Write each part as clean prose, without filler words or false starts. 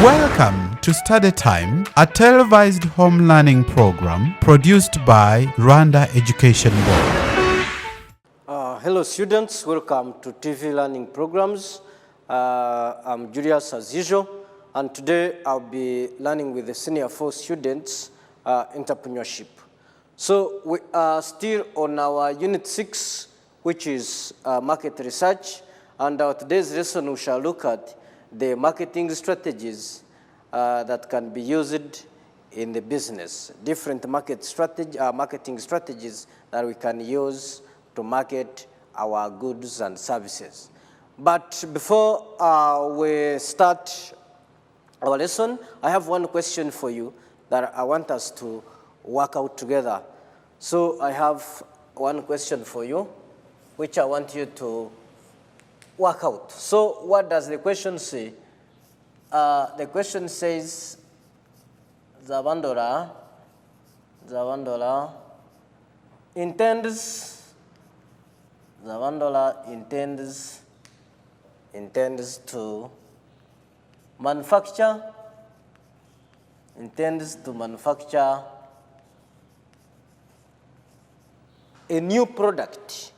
Welcome to Study Time, a televised home learning program produced by Rwanda Education Board. Hello students, welcome to TV learning programs. I'm Julius as usual, and today I'll be learning with the senior 4 students entrepreneurship. So we are still on our unit 6, which is market research, and our today's lesson we shall look at the marketing strategies that can be used in the business, different marketing strategies that we can use to market our goods and services. But before we start our lesson, I have one question for you that I want us to work out together. So I have one question for you, which I want you to work out. So what does the question say? The question says, Zavandora intends to manufacture a new product.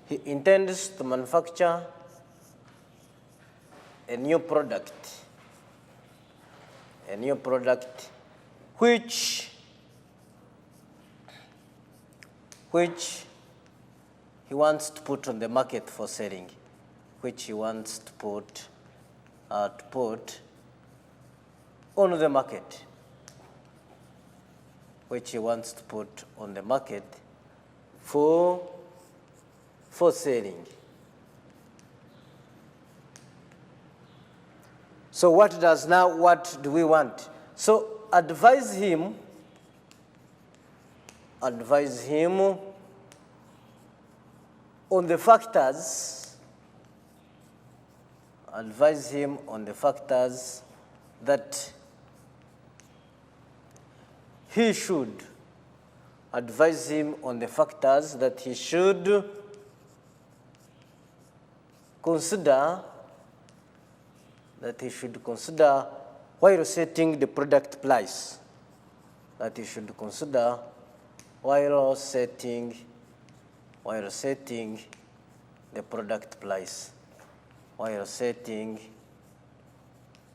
He intends to manufacture a new product which he wants to put on the market for selling, which he wants to put on the market, for selling. So what do we want? So advise him on the factors that he should consider while setting the product price. While setting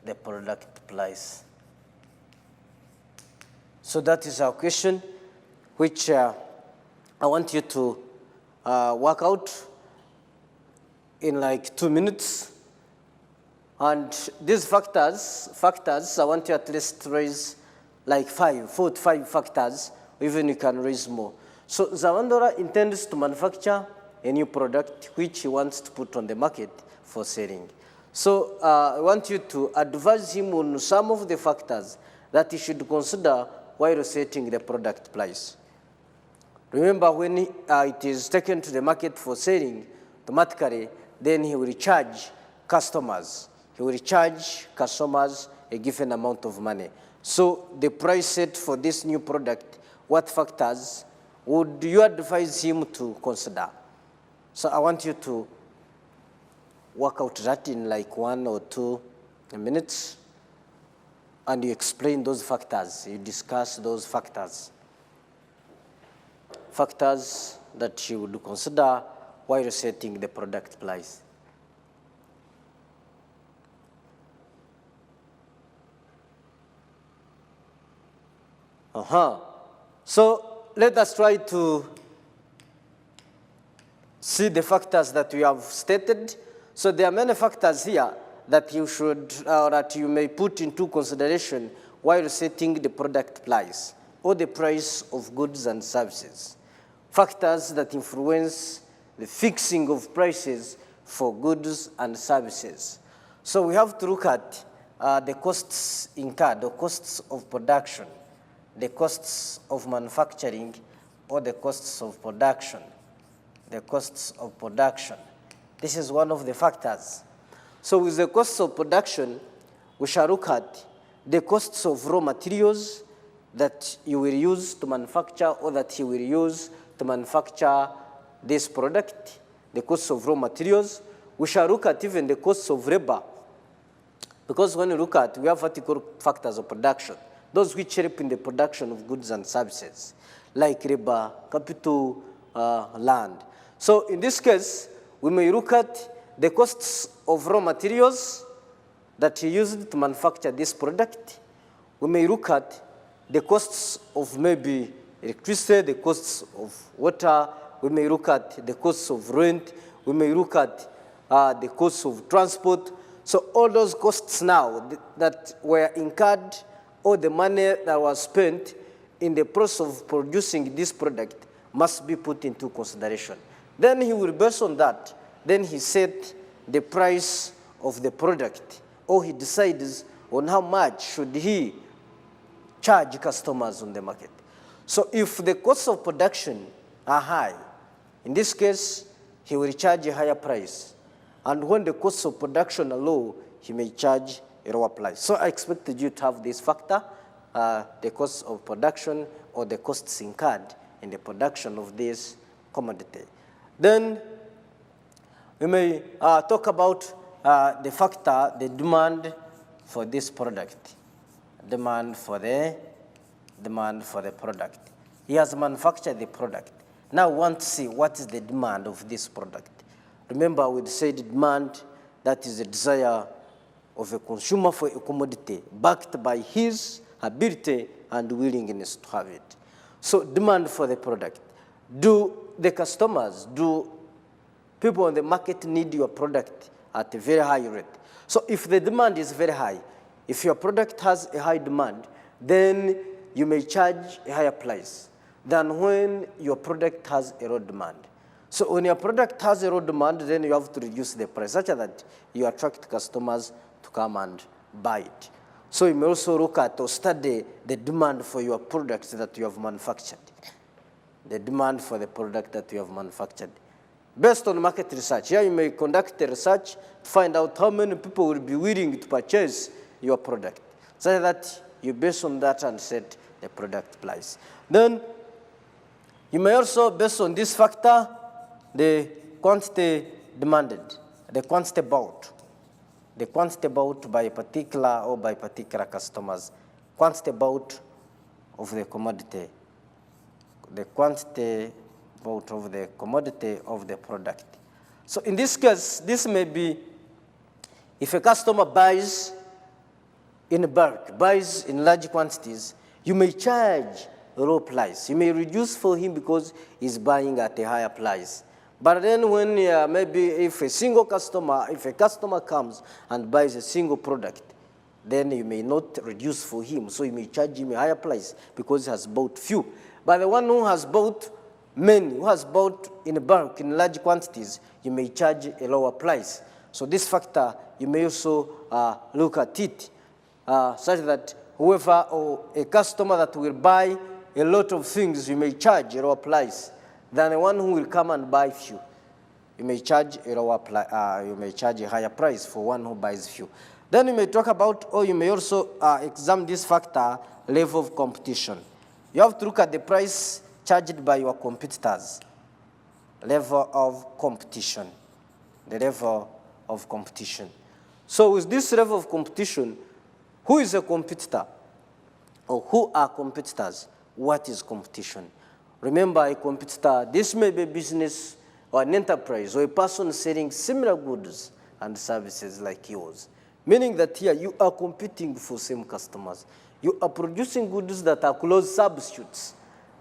the product price. So that is our question, which I want you to work out in like 2 minutes. And these factors, I want you at least to raise like 4 to 5 factors, even you can raise more. So Zawandora intends to manufacture a new product which he wants to put on the market for selling. So I want you to advise him on some of the factors that he should consider while setting the product price. Remember, when it is taken to the market for selling, automatically, then he will charge customers. A given amount of money. So the price set for this new product, what factors would you advise him to consider? So I want you to work out that in like 1 or 2 minutes, and you explain those factors, you discuss those factors that you would consider while setting the product price. So let us try to see the factors that we have stated. So there are many factors here that you should, that you may put into consideration while setting the product price or the price of goods and services. Factors that influence the fixing of prices for goods and services. So we have to look at the costs incurred, the costs of production, the costs of manufacturing, or the costs of production. This is one of the factors. So with the costs of production, we shall look at the costs of raw materials that you will use to manufacture, or that he will use to manufacture this product, the costs of raw materials. We shall look at even the costs of labor Because when you look at, we have vertical factors of production, those which help in the production of goods and services, like labor, capital, land. So in this case, we may look at the costs of raw materials that you used to manufacture this product. We may look at the costs of maybe electricity, the costs of water. We may look at the costs of rent. We may look at the costs of transport. So all those costs now that were incurred, or the money that was spent in the process of producing this product must be put into consideration. Then he will, based on that, then he set the price of the product, or he decides on how much should he charge customers on the market. So if the costs of production are high, in this case, he will charge a higher price. And when the costs of production are low, he may charge a lower price. So I expected you to have this factor, the cost of production or the costs incurred in the production of this commodity. Then we may talk about the factor, the demand for this product, demand for the product. He has manufactured the product. Now we want to see what is the demand of this product. Remember, we said demand, that is a desire of a consumer for a commodity backed by his ability and willingness to have it. So demand for the product. Do the customers, do people on the market need your product at a very high rate? So if the demand is very high, if your product has a high demand, then you may charge a higher price than when your product has a low demand. So when your product has a low demand, then you have to reduce the price such that you attract customers to come and buy it. So you may also look at or study the demand for your products that you have manufactured. The demand for the product that you have manufactured. Based on market research, here you may conduct a research to find out how many people will be willing to purchase your product. So that you base on that and set the product price. Then you may also, based on this factor, the quantity demanded, the quantity bought by a particular or by particular customers, quantity bought of the commodity, the quantity bought of the commodity of the product. So in this case, this may be if a customer buys in bulk, buys in large quantities, you may charge a low price. You may reduce for him because he's buying at a higher price. But then when maybe if a customer comes and buys a single product, then you may not reduce for him. So you may charge him a higher price because he has bought few. But the one who has bought many, who has bought in bulk, in large quantities, you may charge a lower price. So this factor, you may also look at it such that whoever or a customer that will buy a lot of things, you may charge a lower price than the one who will come and buy few. You may charge a lower you may charge a higher price for one who buys few. Then you may talk about, or you may also examine this factor, level of competition. You have to look at the price charged by your competitors. Level of competition. The level of competition. So with this level of competition, who is a competitor? Or who are competitors? What is competition? Remember, a competitor, this may be a business or an enterprise or a person selling similar goods and services like yours. Meaning that here you are competing for same customers. You are producing goods that are close substitutes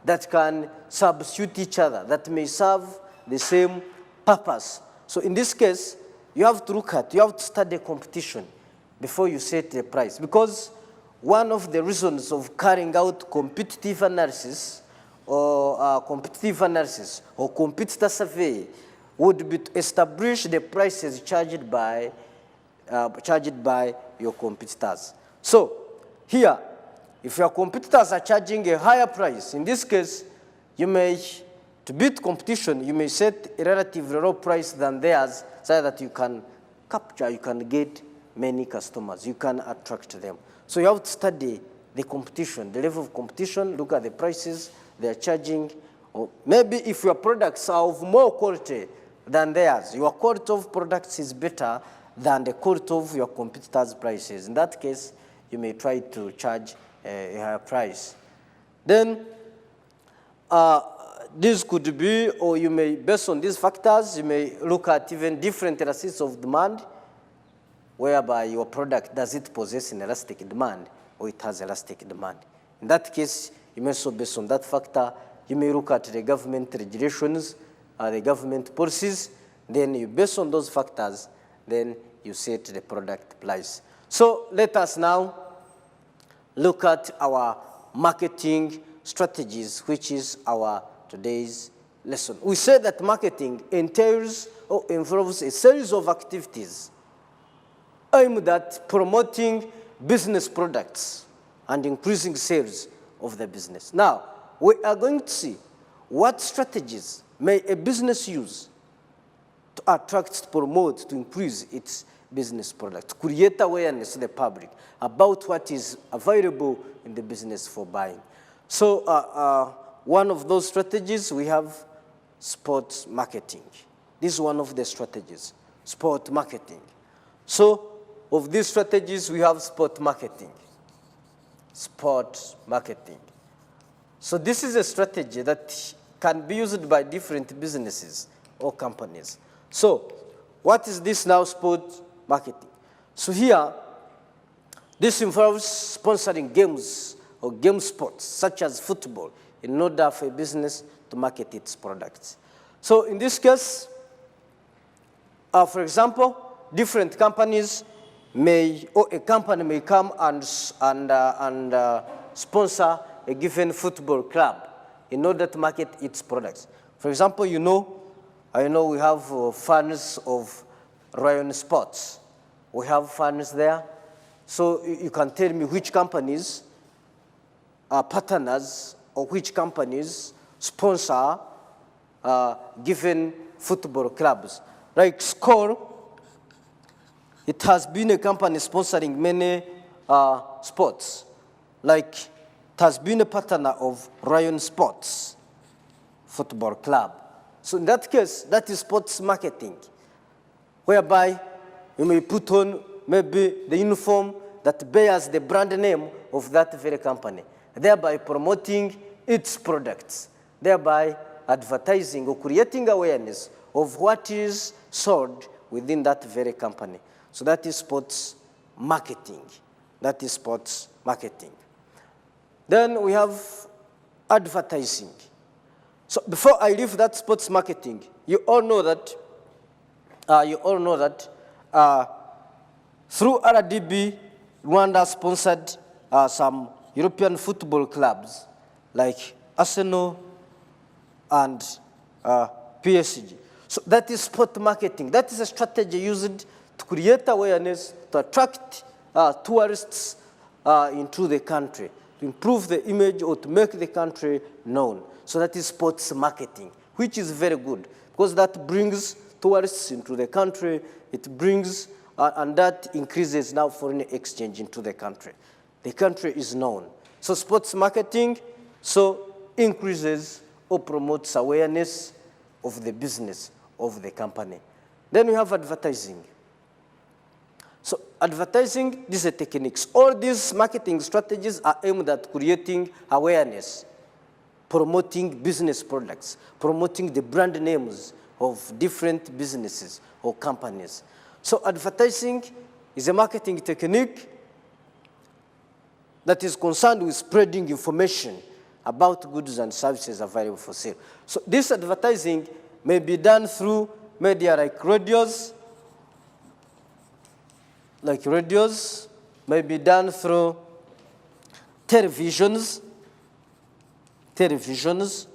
that can substitute each other, that may serve the same purpose. So in this case, you have to look at, you have to study competition before you set the price. Because one of the reasons of carrying out competitive analysis or competitor survey would be to establish the prices charged by your competitors. So here, if your competitors are charging a higher price, in this case, you may, to beat competition, you may set a relatively low price than theirs so that you can capture, you can get many customers, you can attract them. So you have to study the competition, the level of competition, look at the prices they are charging, or maybe if your products are of more quality than theirs, your quality of products is better than the quality of your competitors' prices. In that case, you may try to charge a higher price. Then this could be, or you may, based on these factors, you may look at even different elasticities of demand, whereby your product, does it possess an elastic demand, or it has elastic demand. In that case, you may also, based on that factor, you may look at the government regulations, the government policies, then you, based on those factors, then you set the product price. So let us now look at our marketing strategies, which is our today's lesson. We said that marketing entails or involves a series of activities aimed at promoting business products and increasing sales of the business. Now, we are going to see what strategies may a business use to attract, to promote, to increase its business product, to create awareness to the public about what is available in the business for buying. So one of those strategies, we have sports marketing. This is one of the strategies, sport marketing. So of these strategies, we have sport marketing. Sport marketing. So this is a strategy that can be used by different businesses or companies. So what is this now, sport marketing? So here, this involves sponsoring games or game sports, such as football, in order for a business to market its products. So in this case, for example, different companies may, or a company may come and sponsor a given football club in order to market its products. For example, I know we have fans of Ryan Sports. We have fans there. So you can tell me which companies are partners or which companies sponsor given football clubs. Like Score, it has been a company sponsoring many sports. Like it has been a partner of Ryan Sports Football Club. So in that case, that is sports marketing, whereby you may put on maybe the uniform that bears the brand name of that very company, thereby promoting its products, thereby advertising or creating awareness of what is sold within that very company. So that is sports marketing. That is sports marketing. Then we have advertising. So before I leave that sports marketing, you all know that through RDB, Rwanda sponsored some European football clubs like Arsenal and PSG. So that is sport marketing. That is a strategy used to create awareness, to attract tourists into the country, to improve the image or to make the country known. So that is sports marketing, which is very good because that brings tourists into the country. It brings, and that increases now foreign exchange into the country. The country is known. So sports marketing increases or promotes awareness of the business of the company. Then we have advertising. So advertising, these are techniques. All these marketing strategies are aimed at creating awareness, promoting business products, promoting the brand names of different businesses or companies. So advertising is a marketing technique that is concerned with spreading information about goods and services available for sale. So this advertising may be done through media like radios, may be done through televisions. These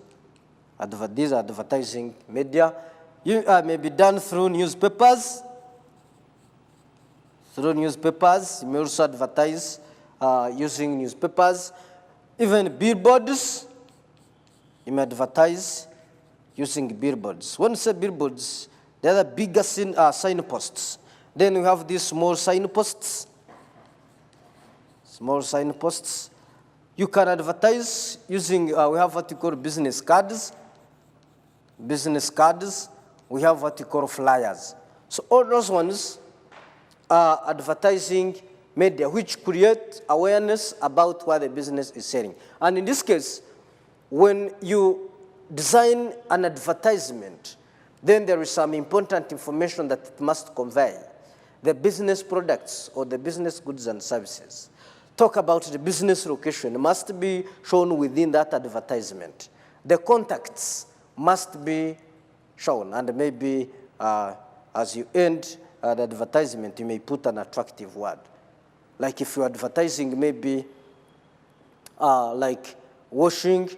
are advertising media. May be done through newspapers. You may also advertise using newspapers. Even billboards, you may advertise using billboards. When you say billboards, they are the bigger signposts. Then we have these small signposts. You can advertise using, we have what you call business cards. We have what you call flyers. So all those ones, advertising media, which create awareness about what the business is selling. And in this case, when you design an advertisement, then there is some important information that it must convey. The business products or the business goods and services. Talk about the business location. It must be shown within that advertisement. The contacts must be shown, and maybe as you end the advertisement, you may put an attractive word. Like if you're advertising maybe like washing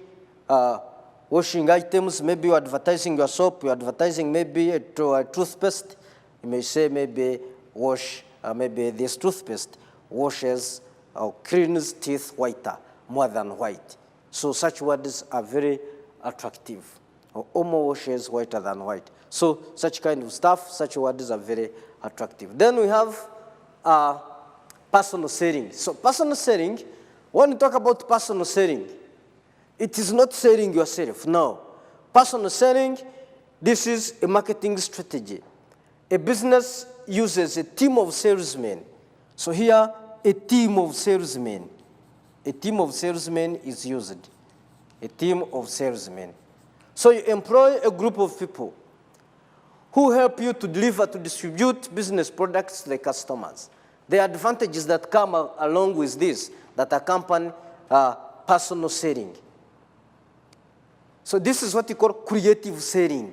items, maybe you're advertising your soap, you're advertising maybe a toothpaste, you may say maybe maybe this toothpaste washes or cleans teeth whiter, more than white. So such words are very attractive. Or Omo washes whiter than white. So such kind of stuff, such words are very attractive. Then we have personal selling. So personal selling, when you talk about personal selling, it is not selling yourself, no. Personal selling, this is a marketing strategy. A business uses a team of salesmen. So here, a team of salesmen. A team of salesmen is used. A team of salesmen. So you employ a group of people who help you to deliver, to distribute business products to the customers. The advantages that come along with this that accompany personal selling. So this is what you call creative selling.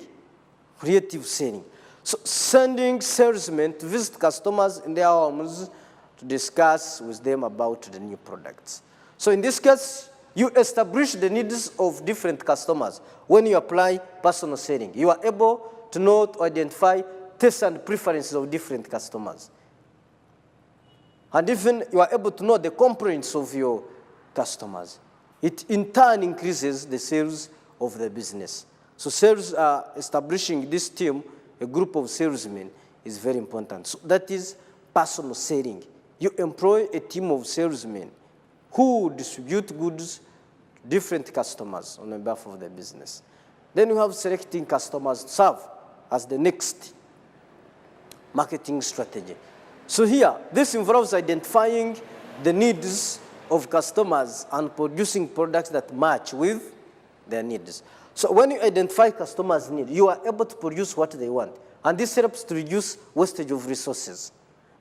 Creative selling. So sending salesmen to visit customers in their homes to discuss with them about the new products. So in this case, you establish the needs of different customers. When you apply personal selling, you are able to know, to identify tastes and preferences of different customers. And even you are able to know the complaints of your customers. It in turn increases the sales of the business. So sales, establishing this team, a group of salesmen, is very important. So that is personal selling. You employ a team of salesmen who distribute goods to different customers on behalf of the business. Then you have selecting customers to serve as the next marketing strategy. So here, this involves identifying the needs of customers and producing products that match with their needs. So when you identify customers' needs, you are able to produce what they want. And this helps to reduce wastage of resources.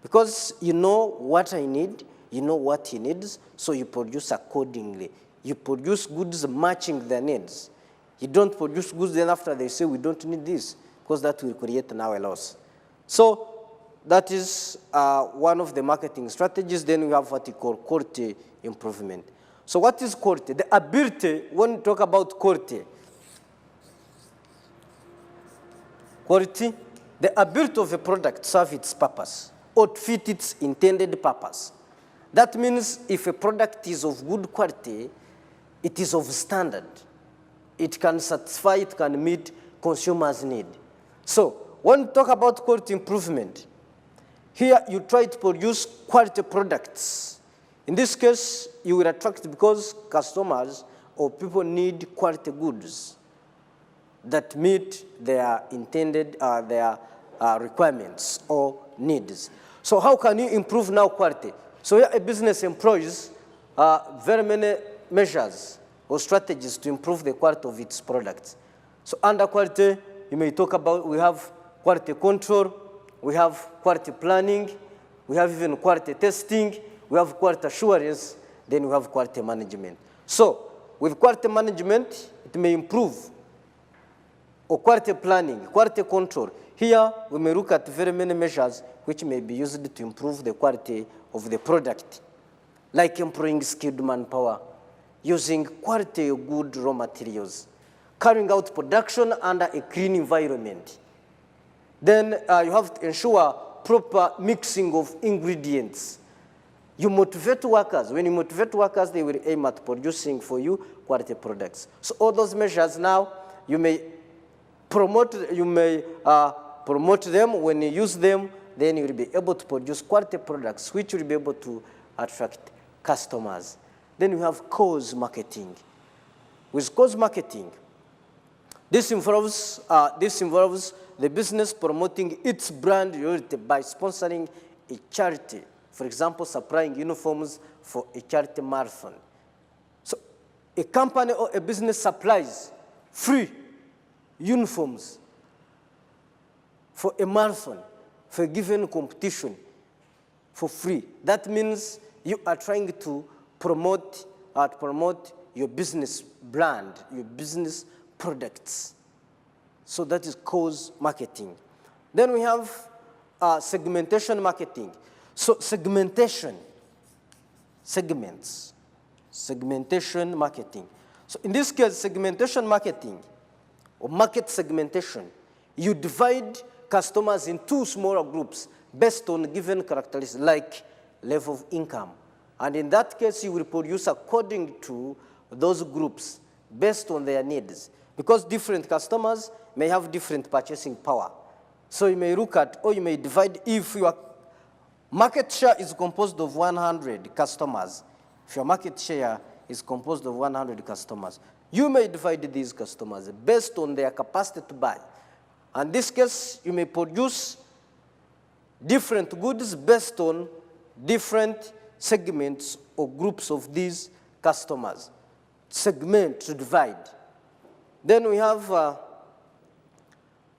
Because you know what I need, you know what he needs, so you produce accordingly. You produce goods matching their needs. You don't produce goods, then after they say, we don't need this, because that will create now a loss. So that is one of the marketing strategies. Then we have what we call quality improvement. So what is quality? The ability, when we talk about quality, the ability of a product to serve its purpose or to fit its intended purpose. That means if a product is of good quality, it is of standard. It can satisfy, it can meet consumers' need. So when we talk about quality improvement, here you try to produce quality products. In this case, you will attract because customers or people need quality goods that meet their intended, their requirements or needs. So how can you improve now quality? So here a business employs very many measures or strategies to improve the quality of its products. So under quality, you may talk about, we have quality control, we have quality planning, we have even quality testing, we have quality assurance, then we have quality management. So with quality management, it may improve, or quality planning, quality control. Here, we may look at very many measures which may be used to improve the quality of the product, like employing skilled manpower, using quality good raw materials, carrying out production under a clean environment. Then you have to ensure proper mixing of ingredients. You motivate workers. When you motivate workers, they will aim at producing for you quality products. So all those measures now, you may promote them. When you use them, then you will be able to produce quality products which will be able to attract customers. Then we have cause marketing. With cause marketing, this involves the business promoting its brand loyalty by sponsoring a charity, for example, supplying uniforms for a charity marathon. So a company or a business supplies free uniforms for a marathon, for a given competition, for free. That means you are trying to promote your business brand, your business products. So that is cause marketing. Then we have segmentation marketing. So segmentation, segmentation marketing. So in this case, segmentation marketing or market segmentation, you divide customers in two smaller groups based on given characteristics like level of income. And in that case, you will produce according to those groups based on their needs. Because different customers may have different purchasing power. So you may look at, or you may divide, if your market share is composed of 100 customers, if your market share is composed of 100 customers, you may divide these customers based on their capacity to buy. In this case, you may produce different goods based on different segments or groups of these customers. Segment, to divide. Then we have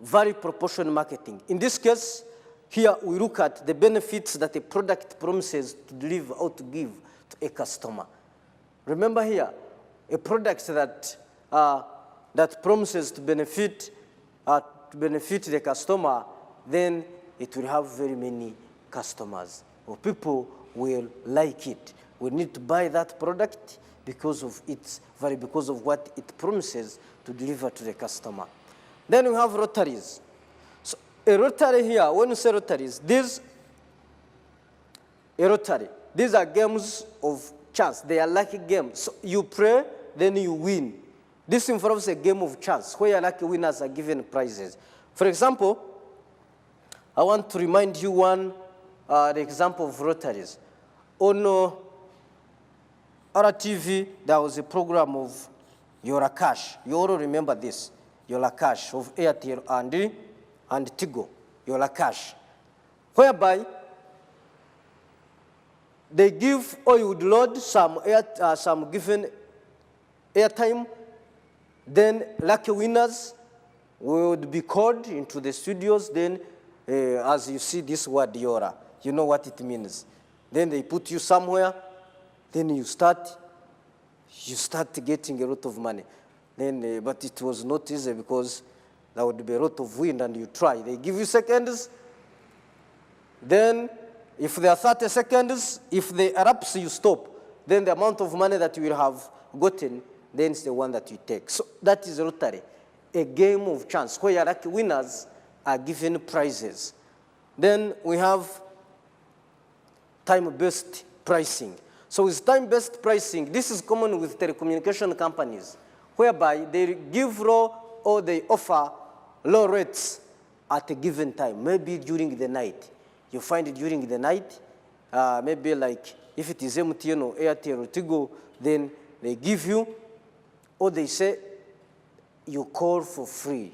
value proportion marketing. In this case, here we look at the benefits that a product promises to deliver or to give to a customer. Remember here, a product that promises to benefit the customer, then it will have very many customers, or people will like it. We need to buy that product because of its value, because of what it promises to deliver to the customer. Then we have rotaries. So a rotary here, when you say rotaries, these are games of chance. They are lucky games. So you play, then you win. This involves a game of chance where lucky winners are given prizes. For example, I want to remind you the example of rotaries. On RTV, there was a program of Yola Cash. You all remember this, Yola Cash of Airtel and Tigo, Yola Cash, whereby they give, or you would load some given airtime, then lucky winners would be called into the studios. Then, as you see this word Yola, you know what it means. Then they put you somewhere, then you start getting a lot of money. Then, but it was not easy because there would be a lot of wind and you try. They give you seconds. Then, if there are 30 seconds, if they erupts, you stop. Then the amount of money that you will have gotten, then it's the one that you take. So that is lottery, a game of chance where lucky winners are given prizes. Then we have time-based pricing. So with time-based pricing, this is common with telecommunication companies, whereby they give low or they offer low rates at a given time, maybe during the night. You find it during the night, maybe like if it is MTN or Airtel or Tigo, then they give you, or they say you call for free.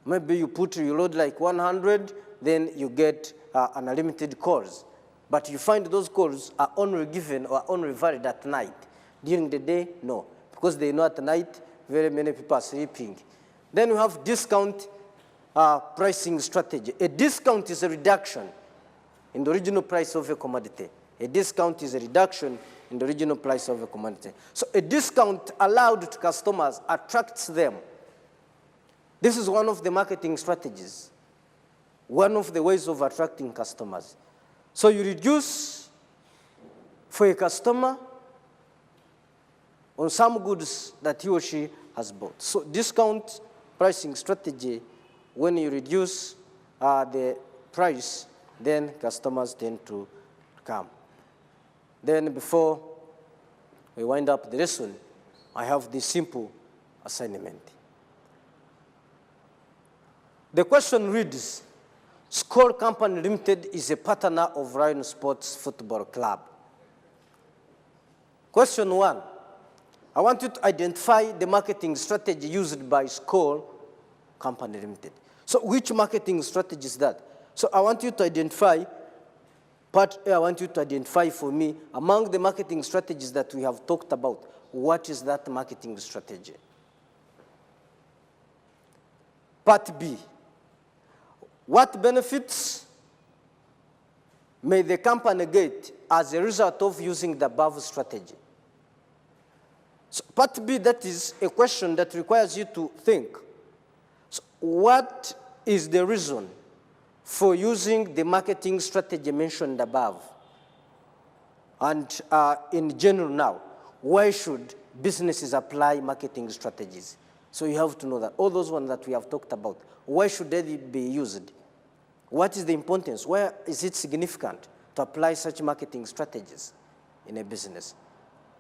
Maybe you load like 100, then you get unlimited calls. But you find those calls are only given or only valid at night. During the day, no. Because they know at night, very many people are sleeping. Then we have discount pricing strategy. A discount is a reduction in the original price of a commodity. A discount is a reduction in the original price of a commodity. So a discount allowed to customers attracts them. This is one of the marketing strategies, one of the ways of attracting customers. So you reduce for a customer on some goods that he or she has bought. So discount pricing strategy, when you reduce the price, then customers tend to come. Then before we wind up the lesson, I have this simple assignment. The question reads, Skol Company Limited is a partner of Lion Sports Football Club. Question 1, I want you to identify the marketing strategy used by Skol Company Limited. So which marketing strategy is that? So I want you to identify Part A, I want you to identify for me, among the marketing strategies that we have talked about, what is that marketing strategy? Part B, what benefits may the company get as a result of using the above strategy? So part B, that is a question that requires you to think. So what is the reason for using the marketing strategy mentioned above? And in general now, why should businesses apply marketing strategies? So you have to know that all those ones that we have talked about, why should they be used? What is the importance? Where is it significant to apply such marketing strategies in a business?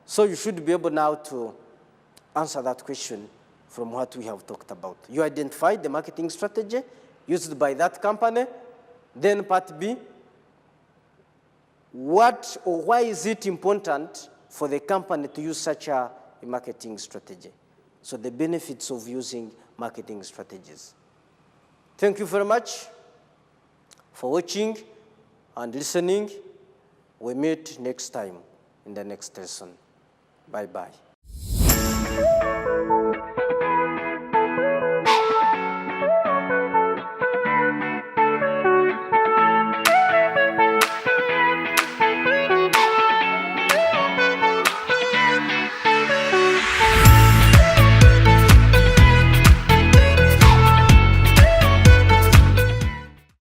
So you should be able now to answer that question from what we have talked about. You identified the marketing strategy used by that company. Then part B, what or why is it important for the company to use such a marketing strategy? So the benefits of using marketing strategies. Thank you very much for watching and listening. We meet next time in the next lesson. Bye-bye.